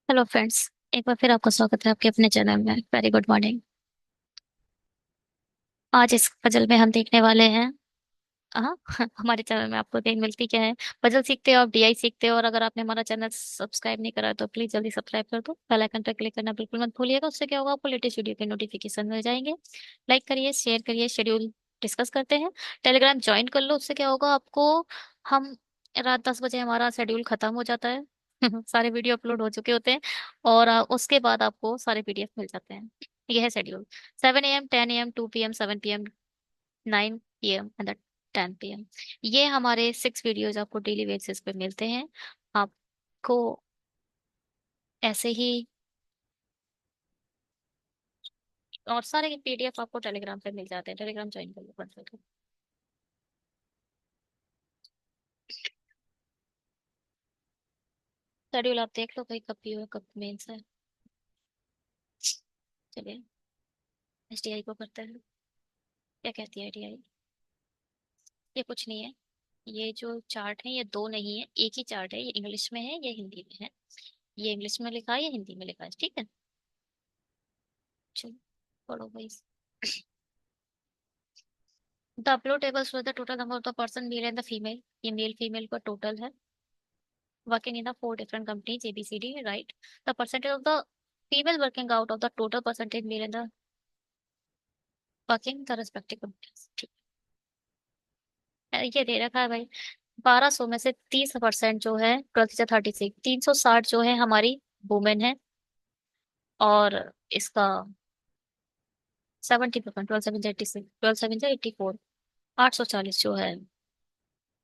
Hello friends. एक बार फिर आपका स्वागत है आपके अपने चैनल में। Very good morning. आज इस पजल में हम देखने वाले हैं। हाँ हमारे चैनल में आपको देख मिलती क्या है। पजल सीखते हो, आप डीआई सीखते हो। और अगर आपने हमारा चैनल सब्सक्राइब नहीं करा है तो प्लीज जल्दी सब्सक्राइब कर दो। बेल आइकन पर क्लिक करना बिल्कुल मत भूलिएगा। उससे क्या होगा, आपको लेटेस्ट वीडियो के नोटिफिकेशन मिल जाएंगे। लाइक करिए, शेयर करिए। शेड्यूल डिस्कस करते हैं। टेलीग्राम ज्वाइन कर लो। उससे क्या होगा आपको, हम रात 10 बजे हमारा शेड्यूल खत्म हो जाता है। सारे वीडियो अपलोड हो चुके होते हैं। और उसके बाद आपको सारे पीडीएफ मिल जाते हैं। यह है schedule. 7 AM, 10 AM, 2 PM, 7 PM, 9 PM and 10 PM। ये हमारे 6 वीडियोज आपको डेली बेसिस पे मिलते हैं। आपको ऐसे ही और सारे पीडीएफ आपको टेलीग्राम पे मिल जाते हैं। टेलीग्राम ज्वाइन कर लो बस करके। शेड्यूल आप देख लो भाई, कब पीओ कब मेंस है। चलिए एसटीआई को करते हैं। क्या कहती है आईटीआई? ये कुछ नहीं है। ये जो चार्ट है ये दो नहीं है, एक ही चार्ट है। ये इंग्लिश में है, ये हिंदी में है। ये इंग्लिश में लिखा है, ये हिंदी में लिखा है। ठीक है, चलो पढ़ो भाई। The upload tables with the total number of the person male and the female। ये मेल फीमेल का टोटल है। Working in the four different companies ABCD, right? The percentage of the female working out of the total percentage male in the working the respective companies। ठीक है, ये दे रखा है भाई। 1200 में से 30% जो है, 12 36, 360 जो है हमारी वुमेन है। और इसका 70%, 12 7 86, 12 7 84, 840 जो है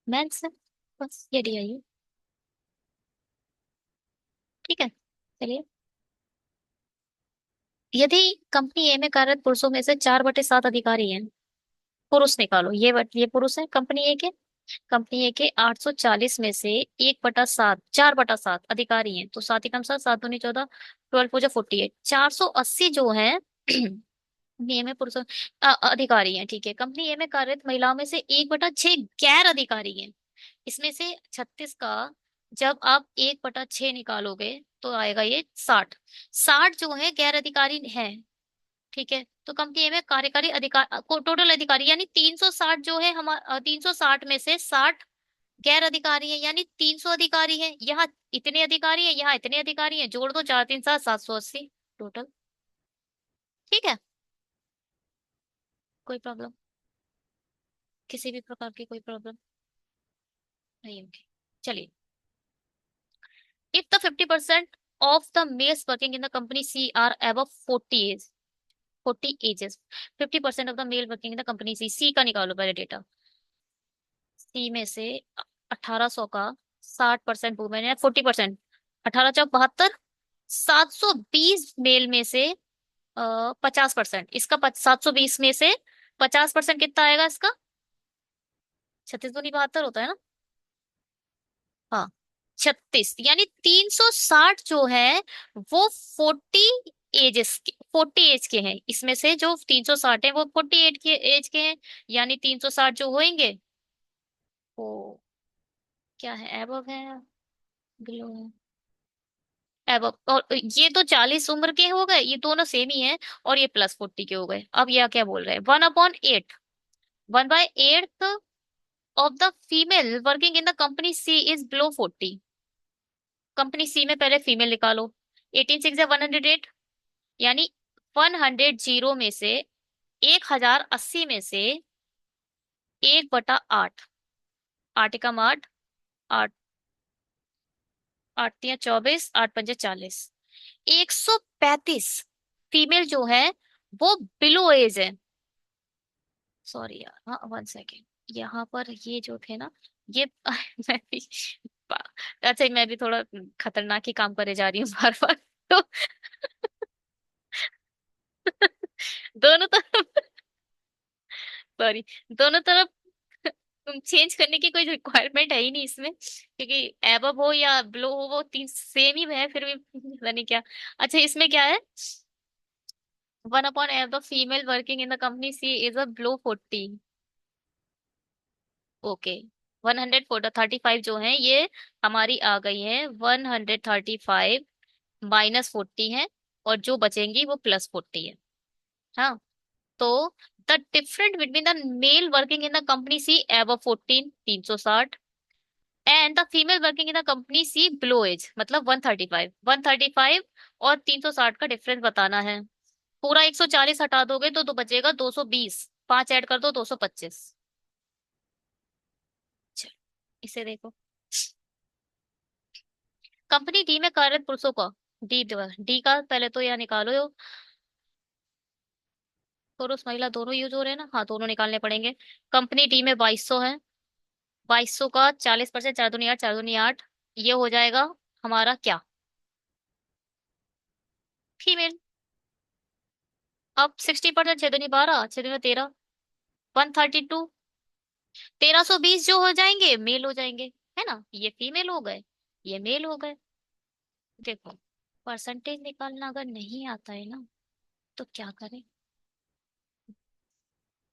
मेंस है। बस ये दिया ये। ठीक है, चलिए। यदि कंपनी ए में कार्यरत पुरुषों में से 4/7 अधिकारी हैं, पुरुष निकालो। ये पुरुष है कंपनी ए के। कंपनी ए के 840 में से 1/7, 4/7 अधिकारी हैं। तो 7 एकम 7, 7 दूनी 14, 12 पूजा 48, 480 जो है कंपनी ए में पुरुष अधिकारी हैं। ठीक है, कंपनी ए में कार्यरत महिलाओं में से 1/6 गैर अधिकारी हैं। इसमें से 36 का जब आप 1/6 निकालोगे तो आएगा ये 60। 60 जो है गैर अधिकारी है। ठीक है, तो कंपनी ए में कार्यकारी अधिकार को टोटल अधिकारी यानी 360 जो है, हमारा 360 में से 60 गैर अधिकारी है, यानी 300 अधिकारी है। यहाँ इतने अधिकारी है, यहाँ इतने अधिकारी है। जोड़ दो, 4 3 7, 780 टोटल। ठीक है, कोई प्रॉब्लम? किसी भी प्रकार की कोई प्रॉब्लम नहीं होगी। चलिए। If the 50% of the males working in the company C are above 40 ages. 50% of the male working in the company C, C का निकालो पहले डेटा। सी में से 1800 का 60% वुमेन है, 40%। 18 चौक 72। 720 मेल में से 50%। इसका 720 में से 50% कितना आएगा इसका? 36 दूनी 72 होता है ना। हाँ, 36 यानी 360 जो है वो 40 एज के हैं। इसमें से जो 360 है वो 48 के एज के हैं। यानी 360 जो होंगे वो क्या है, एबव है, बिलो है। अब और ये तो 40 उम्र के हो गए, ये दोनों सेम ही है। और ये +40 के हो गए। अब यह क्या बोल रहे हैं, 1/8। 1/8 of the female working in the company C is below 40। Company C में पहले फीमेल निकालो। 18 6 या 108, यानी 100 में से 1080 में से 1/8। 8 एकम 8, 8 8 × 3 = 24, 8 × 5 = 40। 135 फीमेल जो है वो बिलो एज है। सॉरी यार, हाँ 1 सेकेंड। यहाँ पर ये जो थे ना, ये मैं भी अच्छा, मैं भी थोड़ा खतरनाक ही काम करे जा रही हूँ बार बार। तो दोनों तरफ, सॉरी, दोनों तरफ तुम चेंज करने की कोई रिक्वायरमेंट है ही नहीं इसमें, क्योंकि एबव हो या बिलो हो वो तीन सेम ही है फिर भी। पता नहीं क्या। अच्छा, इसमें क्या है, 1/8 the female working in the company C is a below 40। Okay, 135 जो है ये हमारी आ गई है 135 -40 है, और जो बचेंगी वो +40 है। हाँ। तो the different between the male working in the company C above 14, 360, and the female working in the company C below age, मतलब 135, 135 और 360 का डिफरेंस बताना है। पूरा 140 हटा दोगे तो बचेगा 220, 5 ऐड कर दो 225। चलो, इसे देखो। कंपनी डी में कार्यरत पुरुषों का, डी डी का पहले तो यह निकालो। पुरुष महिला दोनों यूज हो रहे हैं ना, हाँ दोनों निकालने पड़ेंगे। कंपनी डी में 2200 है। 2200 का 40%, 4 दूनी 8, 4 दूनी 8, ये हो जाएगा हमारा क्या? फीमेल। अब 60%, 6 दूनी 12, 6 दूनी 13, 132, 1320 जो हो जाएंगे मेल हो जाएंगे, है ना, ये फीमेल हो गए, ये मेल हो गए। देखो, परसेंटेज निकालना अगर नहीं आता है ना, तो क्या करें?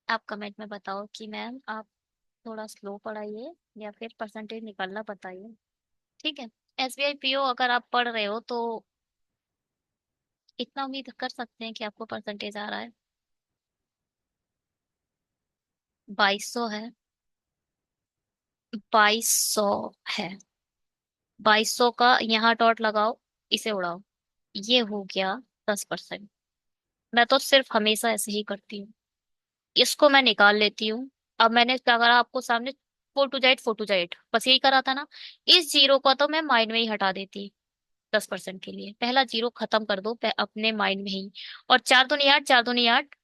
आप कमेंट में बताओ कि मैम आप थोड़ा स्लो पढ़ाइए, या फिर परसेंटेज निकालना बताइए। ठीक है। एसबीआई पीओ अगर आप पढ़ रहे हो तो इतना उम्मीद कर सकते हैं कि आपको परसेंटेज आ रहा है। 2200 है। 2200 है। 2200 का यहाँ डॉट लगाओ, इसे उड़ाओ, ये हो गया 10%। मैं तो सिर्फ हमेशा ऐसे ही करती हूँ, इसको मैं निकाल लेती हूँ। अब मैंने क्या करा आपको सामने, 4 टू 8, 4 टू 8, बस यही करा था ना। इस जीरो का तो मैं माइंड में ही हटा देती, 10% के लिए पहला जीरो खत्म कर दो अपने माइंड में ही। और 4 दूनी 8, 4 दूनी 8,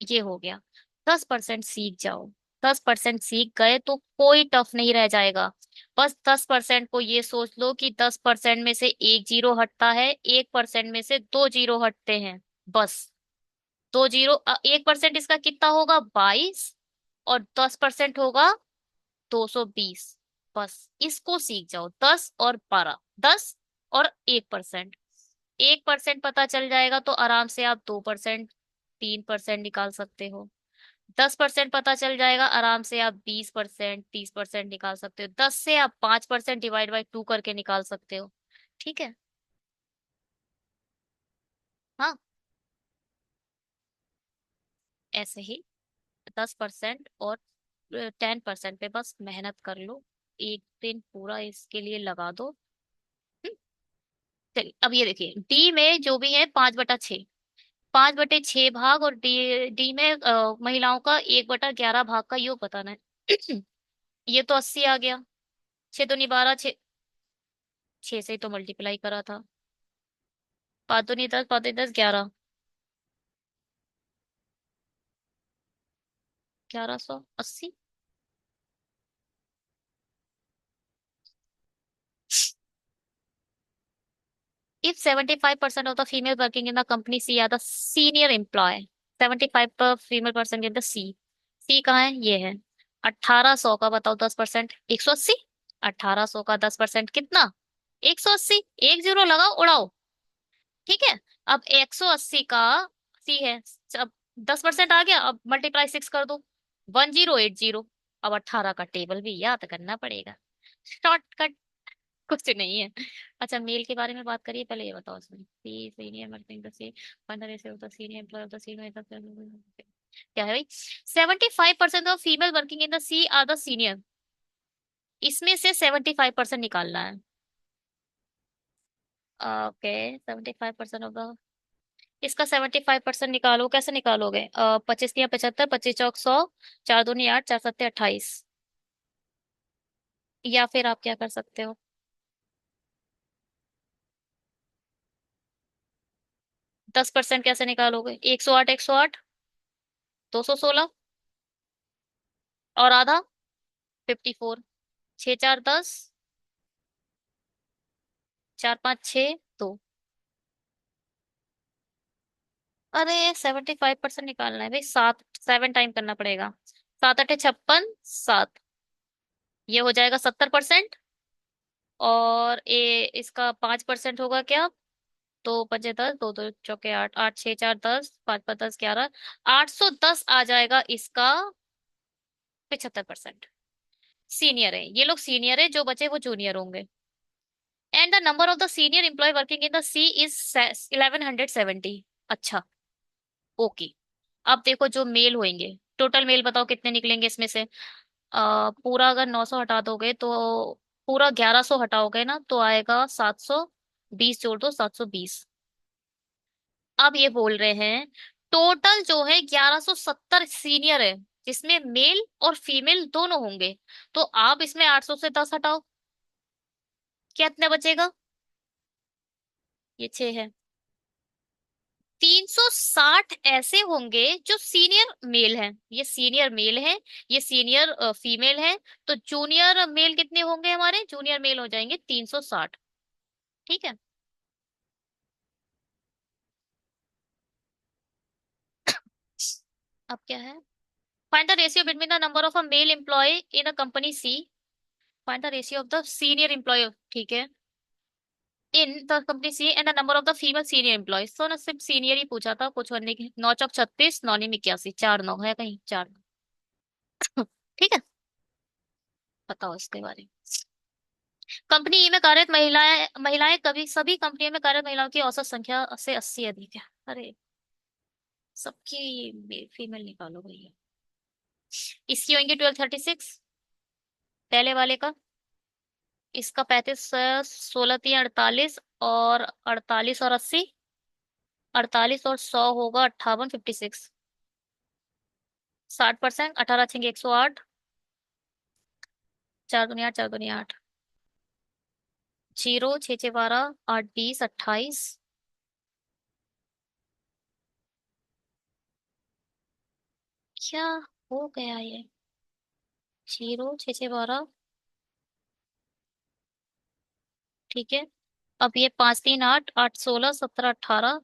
ये हो गया। 10% सीख जाओ। 10% सीख गए तो कोई टफ नहीं रह जाएगा। बस 10% को ये सोच लो कि 10% में से एक जीरो हटता है, 1% में से दो जीरो हटते हैं, बस। दो जीरो, 1% इसका कितना होगा? 22, और 10% होगा 220। बस इसको सीख जाओ, 10 और 12, 10 और 1%। 1% पता चल जाएगा तो आराम से आप 2%, 3% निकाल सकते हो। 10% पता चल जाएगा, आराम से आप 20%, 30% निकाल सकते हो। 10 से आप 5% डिवाइड बाई 2 करके निकाल सकते हो। ठीक है। हाँ, ऐसे ही 10% और 10% पे बस मेहनत कर लो, एक दिन पूरा इसके लिए लगा दो। हम्म, चलिए अब ये देखिए, डी में जो भी है 5/6, 5/6 भाग, और डी डी में महिलाओं का 1/11 भाग का योग बताना है। ये तो 80 आ गया। 6 दूनी 12, 6 से ही तो मल्टीप्लाई करा था। 5 दूनी 10, 5 दूनी 10, 1180। If 75% of the female working in the company C are the senior employee, 75 पर फीमेल पर्सन के अंदर सी, सी कहाँ है? ये है। 1800 का बताओ 10%, 180। 1800 का 10% कितना? 180। एक जीरो लगाओ उड़ाओ। ठीक है। अब 180 का सी है। अब 10% आ गया, अब मल्टीप्लाई 6 कर दो, 1080। अब 18 का टेबल भी याद करना पड़ेगा, शॉर्टकट कुछ नहीं है। अच्छा, मेल के बारे में बात करिए, पहले ये बताओ इसमें, C senior working the C, पंद्रह ऐसे होता senior employ of the senior, क्या है भाई? 75% of female working in the C are the senior, इसमें से 75% निकालना है। ओके, 75% ऑफ द, इसका 75% निकालो, कैसे निकालोगे? 25 या 75, 25 चौक 100, 4 दूनी 8, 4 सत्ते 28। या फिर आप क्या कर सकते हो? 10% कैसे निकालोगे? 108, 108, 216, और आधा 54, 6 4 10, 4 5 6 2। अरे 75% निकालना है भाई, 7 टाइम करना पड़ेगा। 7 8 56, 7, ये हो जाएगा 70%। और ये इसका 5% होगा क्या? 2 5 10, 2 2 चौके 8, 8 6 4 10, 5 5 10 11, 810 आ जाएगा इसका। 75% सीनियर है, ये लोग सीनियर है, जो बचे वो जूनियर होंगे। And the number of the senior employ working in the C is 1170। अच्छा, ओके। अब देखो जो मेल होंगे, टोटल मेल बताओ कितने निकलेंगे इसमें से। पूरा अगर 900 हटा दोगे तो, पूरा 1100 हटाओगे ना तो आएगा 720, जोड़ दो 720। अब ये बोल रहे हैं टोटल जो है 1170 सीनियर है, जिसमें मेल और फीमेल दोनों होंगे। तो आप इसमें 800 से 10 हटाओ, कितने बचेगा? ये 6 है। 360 ऐसे होंगे जो सीनियर मेल हैं, ये सीनियर मेल है, ये सीनियर फीमेल है। तो जूनियर मेल कितने होंगे? हमारे जूनियर मेल हो जाएंगे 360। ठीक है। अब क्या है? Find the ratio between the number of a male employ in a company C, find the ratio of the senior employ, ठीक है, in the company C and the number of the female senior employees. तो ना सिर्फ senior ही पूछा था, कुछ बनने की। 9 चौक 36, 9 में 81, 4 9 है कहीं, 4। ठीक है। बताओ इसके बारे में। कंपनी ई में कार्यरत महिलाएं महिलाएं कभी सभी कंपनियों में कार्यरत महिलाओं की औसत संख्या से 80 अधिक है। अरे, सबकी फीमेल निकालो भैया। इसकी होंगी 1236, पहले वाले का। इसका 35, 16 3 48, और 48 और 80, 48 और 100 होगा 58, 56। 60%, 18 6 108, 4 दूनी 8, 4 दूनी 8, 0 6 6 12, 8 20 28। क्या हो गया ये? 0 6 6 12, ठीक है। अब ये 5 3 8, 8 16 17 18,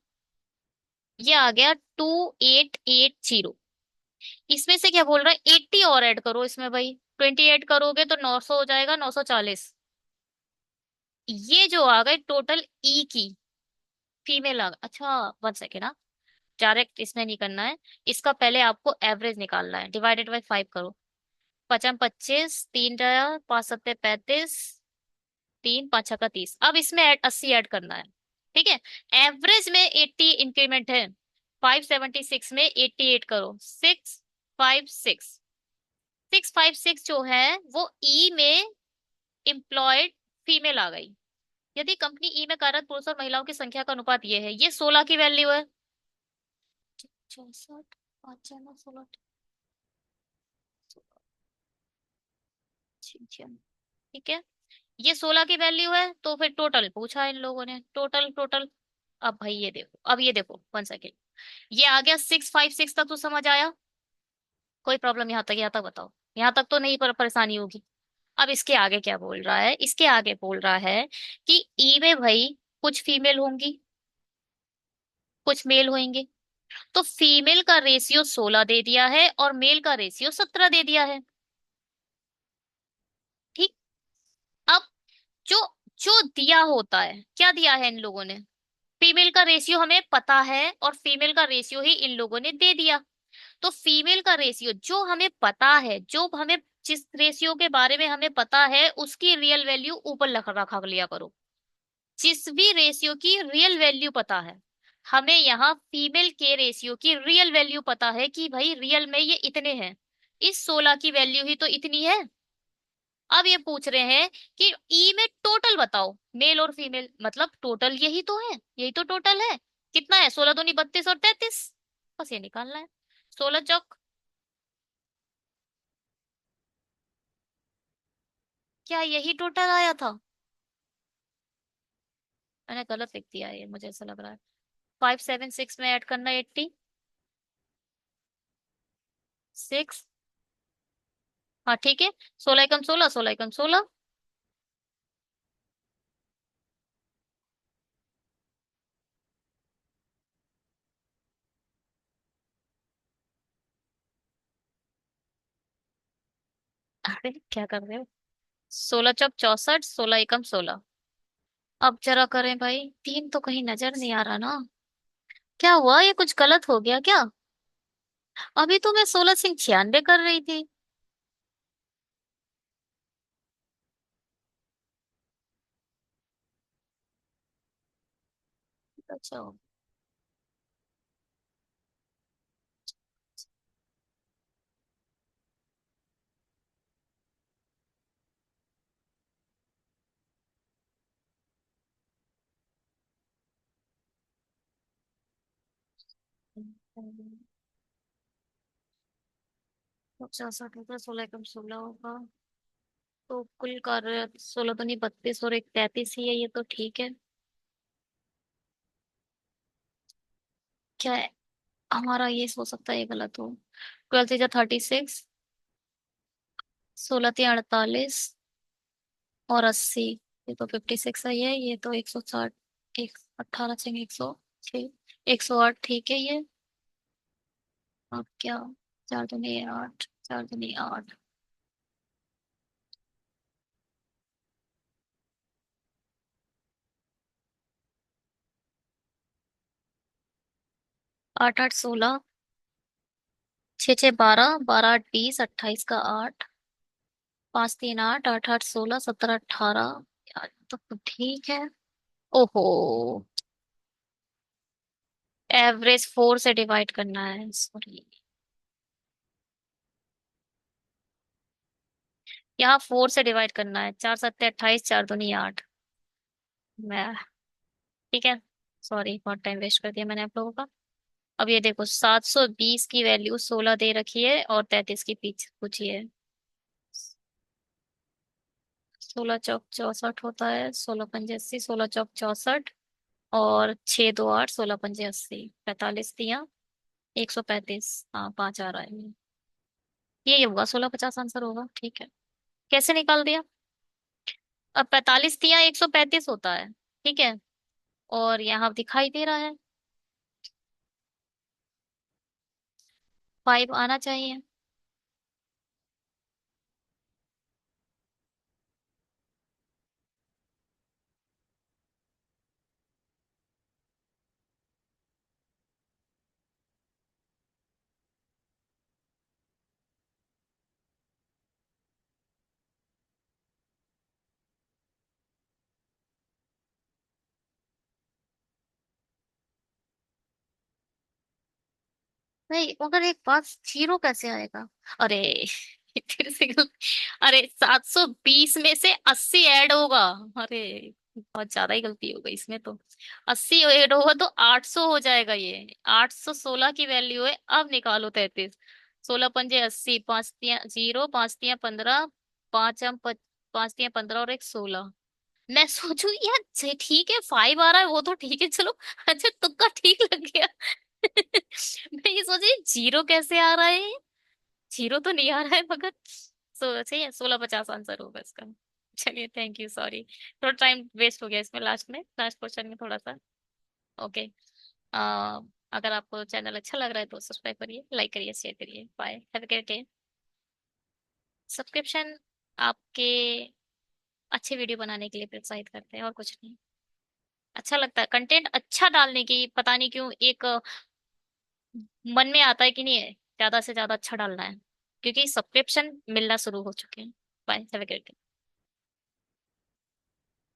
ये आ गया 2880। इसमें से क्या बोल रहा है? 80 और ऐड करो इसमें भाई। 28 करोगे तो 900 हो जाएगा, 940। ये जो आ गए टोटल ई की फीमेल आ गए। अच्छा, 1 सेकेंड, हाँ, डायरेक्ट इसमें नहीं करना है। इसका पहले आपको एवरेज निकालना है, डिवाइडेड बाई 5 करो। 55 25, 3 5 7 35, 3 5 6 30। अब इसमें 80 ऐड करना है। ठीक है। एवरेज में 80 इंक्रीमेंट है। 576 में 88 करो। 656, 656 जो है वो ई में एम्प्लॉयड फीमेल आ गई। यदि कंपनी ई में कार्यरत पुरुष और महिलाओं की संख्या का अनुपात ये है, ये 16 की वैल्यू है। 64, 5 6 9 16, ठीक है। ये 16 की वैल्यू है, तो फिर टोटल पूछा इन लोगों ने, टोटल टोटल। अब भाई ये देखो, अब ये देखो 1 सेकेंड, ये आ गया 656 तक, तो समझ आया? कोई प्रॉब्लम यहाँ तक? यहाँ तक बताओ, यहाँ तक तो नहीं परेशानी होगी। अब इसके आगे क्या बोल रहा है? इसके आगे बोल रहा है कि ई में भाई कुछ फीमेल होंगी, कुछ मेल होंगे। तो फीमेल का रेशियो 16 दे दिया है और मेल का रेशियो 17 दे दिया है। ठीक। अब जो जो दिया होता है, क्या दिया है इन लोगों ने? फीमेल का रेशियो हमें पता है और फीमेल का रेशियो ही इन लोगों ने दे दिया। तो फीमेल का रेशियो जो हमें पता है, जो हमें जिस रेशियो के बारे में हमें पता है, उसकी रियल वैल्यू ऊपर रखा रखा लिया करो। जिस भी रेशियो की रियल वैल्यू पता है, हमें यहाँ फीमेल के रेशियो की रियल वैल्यू पता है कि भाई रियल में ये इतने हैं, इस 16 की वैल्यू ही तो इतनी है। अब ये पूछ रहे हैं कि ई में टोटल बताओ, मेल और फीमेल, मतलब टोटल यही तो है, यही तो टोटल है। कितना है? 16 दूनी 32 और 33, बस ये निकालना है। 16 चौक, क्या यही टोटल आया था? मैंने गलत लिख दिया है ये, मुझे ऐसा लग रहा है। 576 में ऐड करना 86। हाँ ठीक है। 16 एकम 16, 16 एकम 16। अरे क्या कर रहे हो? 16 चौक 64, 16 एकम 16। अब जरा करें भाई, तीन तो कहीं नजर नहीं आ रहा ना। क्या हुआ? ये कुछ गलत हो गया क्या? अभी तो मैं 16 से 96 कर रही थी। अच्छा। पचास साठ होगा, 16 कम 16 होगा, तो कुल कार्य 16 तो नहीं, 32 और एक 33 ही है, ये तो ठीक है। क्या है हमारा, ये हो सकता है ये गलत हो। 12 36, 16 3 48 और 80। ये तो 56 है, ये तो 160। एक 18 से 106, 108 ठीक है ये। अब क्या, 4 दूनी 8, 4 दूनी 8, 8 8 16, 6 6 12, 12 8 20, 28 का 8, 5 3 8, 8 8 16, 17 18। यार तो ठीक है। ओहो, एवरेज 4 से डिवाइड करना है, सॉरी। यहाँ 4 से डिवाइड करना है, 4 7 28, 4 दूनी 8। मैं, ठीक है, सॉरी बहुत टाइम वेस्ट कर दिया मैंने आप लोगों का। अब ये देखो, 720 की वैल्यू 16 दे रखी है और 33 की पीछे पूछी है। 16 चौक 64 होता है, 16 पंजे 80, 16 चौक 64, और 6 2 8, 16 पंजे 80, 45 दिया, 135। हाँ 5 आ रहा है। ये होगा 16 50 आंसर होगा, ठीक है। कैसे निकाल दिया? अब 45 दिया, 135 होता है, ठीक है। और यहाँ दिखाई दे रहा है 5 आना चाहिए। नहीं, मगर एक बात, जीरो कैसे आएगा? अरे फिर से अरे 720 में से 80 ऐड होगा। अरे बहुत ज्यादा ही गलती हो गई इसमें तो। 80 ऐड होगा तो 800 हो जाएगा ये। 816 की वैल्यू है, अब निकालो 33। 16 पंजे 80, 5 3 0, 5 3 15, 5 3 15 और एक 16। मैं सोचू यार ठीक है, 5 आ रहा है वो तो ठीक है चलो। अच्छा तुक्का ठीक लग गया। मैं ये सोच रही जीरो कैसे आ रहा है। जीरो तो नहीं आ रहा है मगर, सही है, 16 50 आंसर होगा इसका। चलिए थैंक यू, सॉरी थोड़ा टाइम वेस्ट हो गया इसमें, लास्ट क्वेश्चन में थोड़ा सा। ओके। आ, अगर आपको चैनल अच्छा लग रहा है तो सब्सक्राइब करिए, लाइक करिए, शेयर करिए। Bye, have a great day. Subscription आपके अच्छे वीडियो बनाने के लिए प्रोत्साहित करते हैं और कुछ नहीं। अच्छा लगता है कंटेंट अच्छा डालने की, पता नहीं क्यों एक मन में आता है कि नहीं है ज्यादा से ज्यादा अच्छा डालना है, क्योंकि सब्सक्रिप्शन मिलना शुरू हो चुके हैं। Bye, have a great day.